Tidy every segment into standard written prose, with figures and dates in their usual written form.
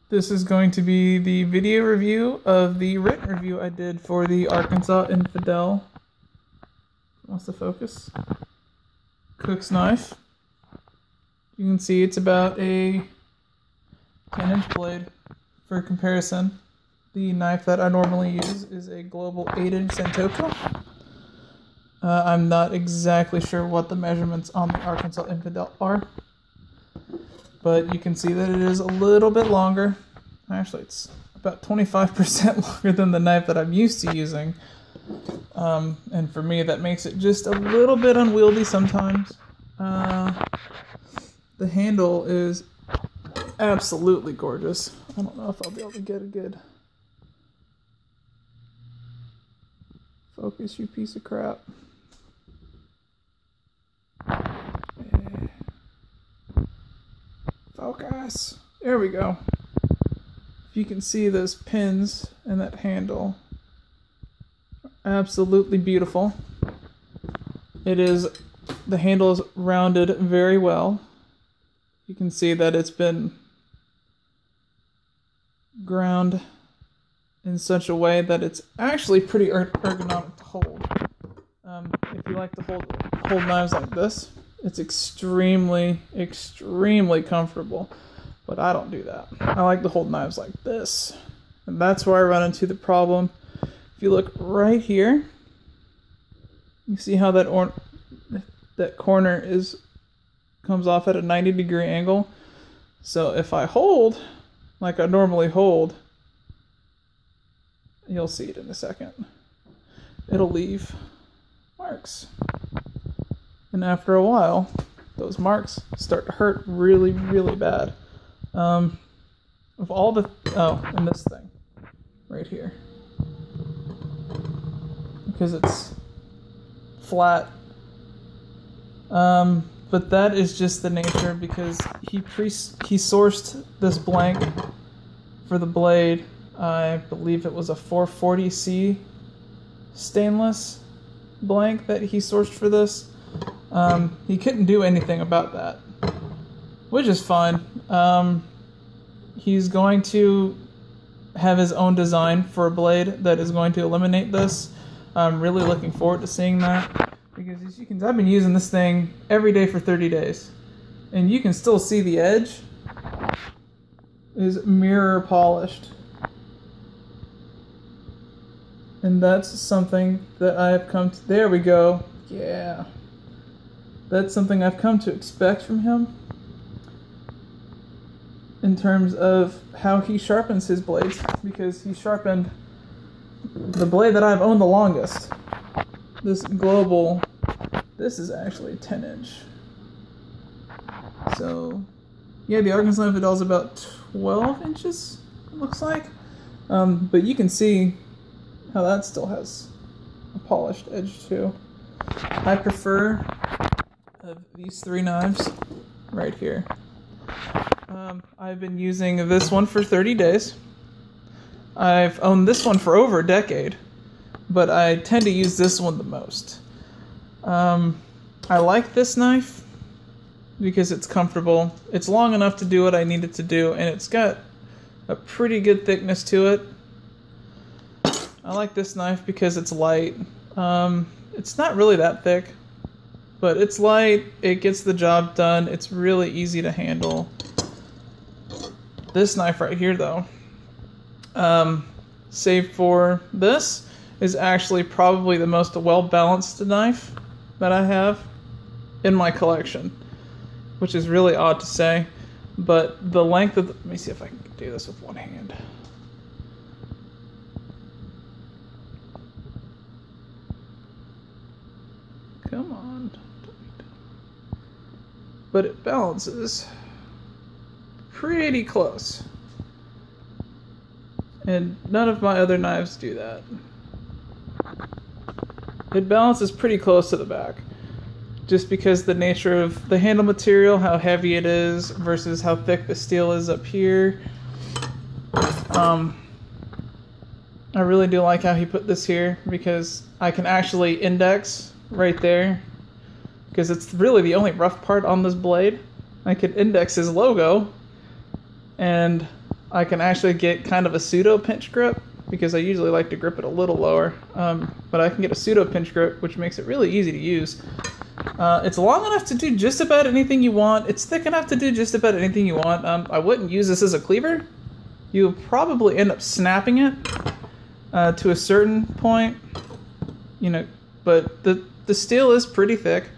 This is going to be the video review of the written review I did for the Arkansas Infidel. Wants to focus? Cook's knife. You can see it's about a 10-inch blade. For comparison, the knife that I normally use is a global 8-inch Sentoka. I'm not exactly sure what the measurements on the Arkansas Infidel are, but you can see that it is a little bit longer. Actually, it's about 25% longer than the knife that I'm used to using. And for me, that makes it just a little bit unwieldy sometimes. The handle is absolutely gorgeous. I don't know if I'll be able to get a good focus, you piece of crap. Focus. There we go. If you can see those pins and that handle, absolutely beautiful. The handle is rounded very well. You can see that it's been ground in such a way that it's actually pretty ergonomic to hold. If you like to hold knives like this, it's extremely, extremely comfortable. But I don't do that. I like to hold knives like this. And that's where I run into the problem. If you look right here, you see how that corner comes off at a 90-degree angle. So if I hold like I normally hold, you'll see it in a second. It'll leave marks. And after a while, those marks start to hurt really, really bad. And this thing right here, because it's flat. But that is just the nature, because he sourced this blank for the blade. I believe it was a 440C stainless blank that he sourced for this. He couldn't do anything about that, which is fine. He's going to have his own design for a blade that is going to eliminate this. I'm really looking forward to seeing that, because as you can, I've been using this thing every day for 30 days, and you can still see the edge is mirror polished. And that's something that I have come to, there we go, yeah. That's something I've come to expect from him in terms of how he sharpens his blades, because he sharpened the blade that I've owned the longest. This is actually a 10-inch. So, yeah, the Arkansas Infidel is about 12 inches, it looks like. But you can see how that still has a polished edge too. I prefer these three knives right here. I've been using this one for 30 days. I've owned this one for over a decade, but I tend to use this one the most. I like this knife because it's comfortable. It's long enough to do what I need it to do, and it's got a pretty good thickness to it. I like this knife because it's light. It's not really that thick, but it's light. It gets the job done. It's really easy to handle. This knife right here, though, save for this, is actually probably the most well-balanced knife that I have in my collection, which is really odd to say, but the length of let me see if I can do this with one hand. Come on. But it balances pretty close. And none of my other knives do that. It balances pretty close to the back, just because the nature of the handle material, how heavy it is versus how thick the steel is up here. I really do like how he put this here, because I can actually index right there, because it's really the only rough part on this blade. I could index his logo, and I can actually get kind of a pseudo pinch grip because I usually like to grip it a little lower. But I can get a pseudo pinch grip, which makes it really easy to use. It's long enough to do just about anything you want. It's thick enough to do just about anything you want. I wouldn't use this as a cleaver. You'll probably end up snapping it to a certain point, you know, but the steel is pretty thick.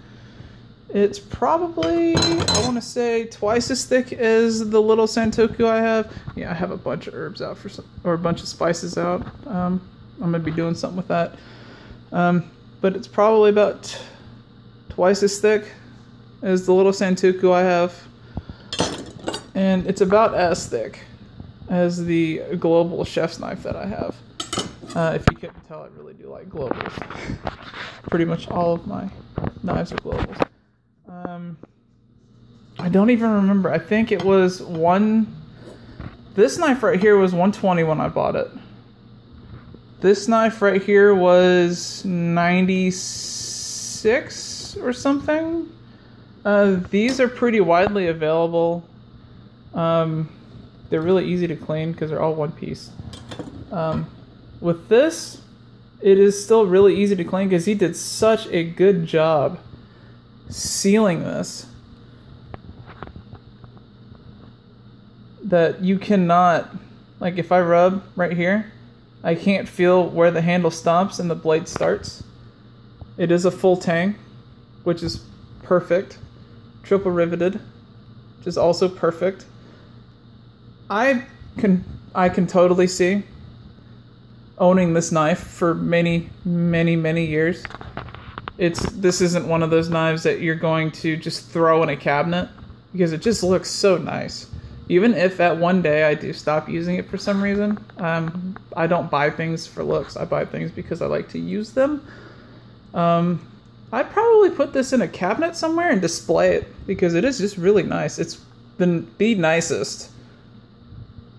It's probably, I want to say, twice as thick as the little Santoku I have. Yeah, I have a bunch of herbs out or a bunch of spices out. I'm going to be doing something with that. But it's probably about twice as thick as the little Santoku I have. And it's about as thick as the global chef's knife that I have. If you couldn't tell, I really do like globals. Pretty much all of my knives are globals. I don't even remember. I think it was this knife right here was 120 when I bought it. This knife right here was 96 or something. These are pretty widely available. They're really easy to clean because they're all one piece. With this, it is still really easy to clean because he did such a good job sealing this that you cannot, like if I rub right here, I can't feel where the handle stops and the blade starts. It is a full tang, which is perfect. Triple riveted, which is also perfect. I can totally see owning this knife for many, many, many years. This isn't one of those knives that you're going to just throw in a cabinet because it just looks so nice. Even if at one day I do stop using it for some reason, I don't buy things for looks. I buy things because I like to use them. I'd probably put this in a cabinet somewhere and display it because it is just really nice. It's the nicest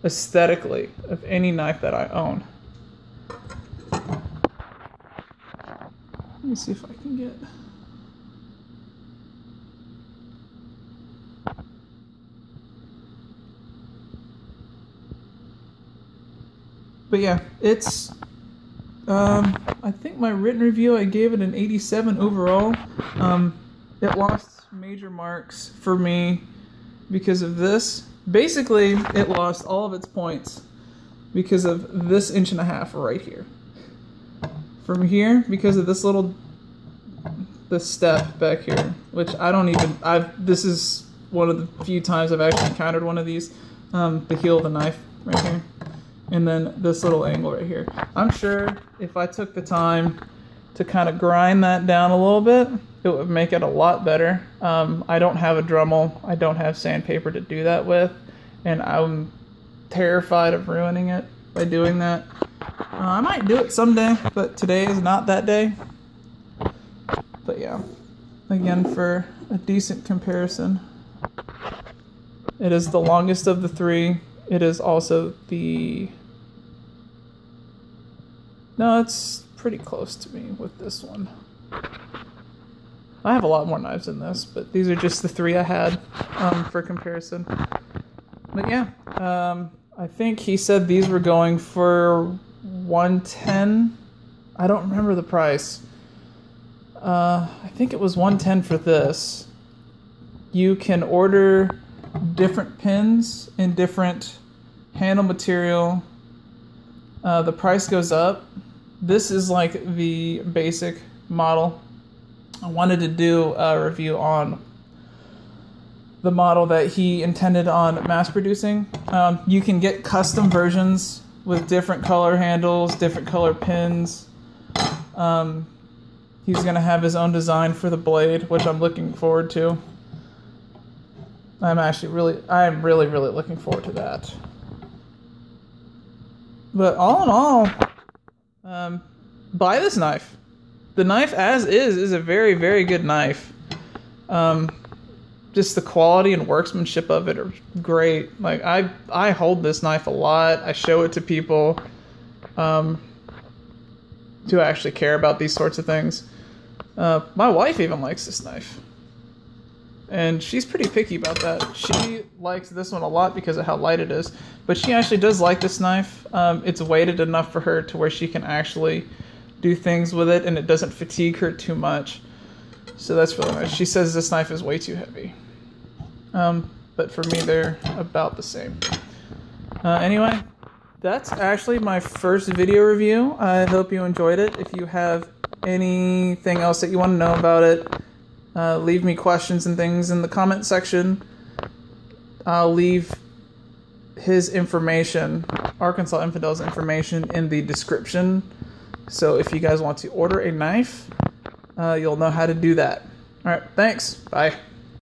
aesthetically of any knife that I own. Let me see if I can get... But yeah, it's... I think my written review, I gave it an 87 overall. It lost major marks for me because of this. Basically, it lost all of its points because of this 1.5 inches right here. From here, because of this step back here, which I don't even, this is one of the few times I've actually encountered one of these, the heel of the knife right here, and then this little angle right here. I'm sure if I took the time to kind of grind that down a little bit, it would make it a lot better. I don't have a Dremel, I don't have sandpaper to do that with, and I'm terrified of ruining it by doing that. I might do it someday, but today is not that day. But yeah, again, for a decent comparison, it is the longest of the three. It is also no, it's pretty close to me with this one. I have a lot more knives than this, but these are just the three I had for comparison. But yeah, I think he said these were going for $110. I don't remember the price. I think it was $110 for this. You can order different pins in different handle material. The price goes up. This is like the basic model. I wanted to do a review on the model that he intended on mass producing. You can get custom versions with different color handles, different color pins. He's going to have his own design for the blade, which I'm looking forward to. I'm really looking forward to that. But all in all, buy this knife. The knife as is a very, very good knife. Just the quality and workmanship of it are great. Like I hold this knife a lot. I show it to people who actually care about these sorts of things. My wife even likes this knife. And she's pretty picky about that. She likes this one a lot because of how light it is. But she actually does like this knife. It's weighted enough for her to where she can actually do things with it, and it doesn't fatigue her too much. So that's really nice. She says this knife is way too heavy. But for me, they're about the same. Anyway, that's actually my first video review. I hope you enjoyed it. If you have anything else that you want to know about it, leave me questions and things in the comment section. I'll leave his information, Arkansas Infidel's information, in the description. So if you guys want to order a knife, you'll know how to do that. All right, thanks. Bye.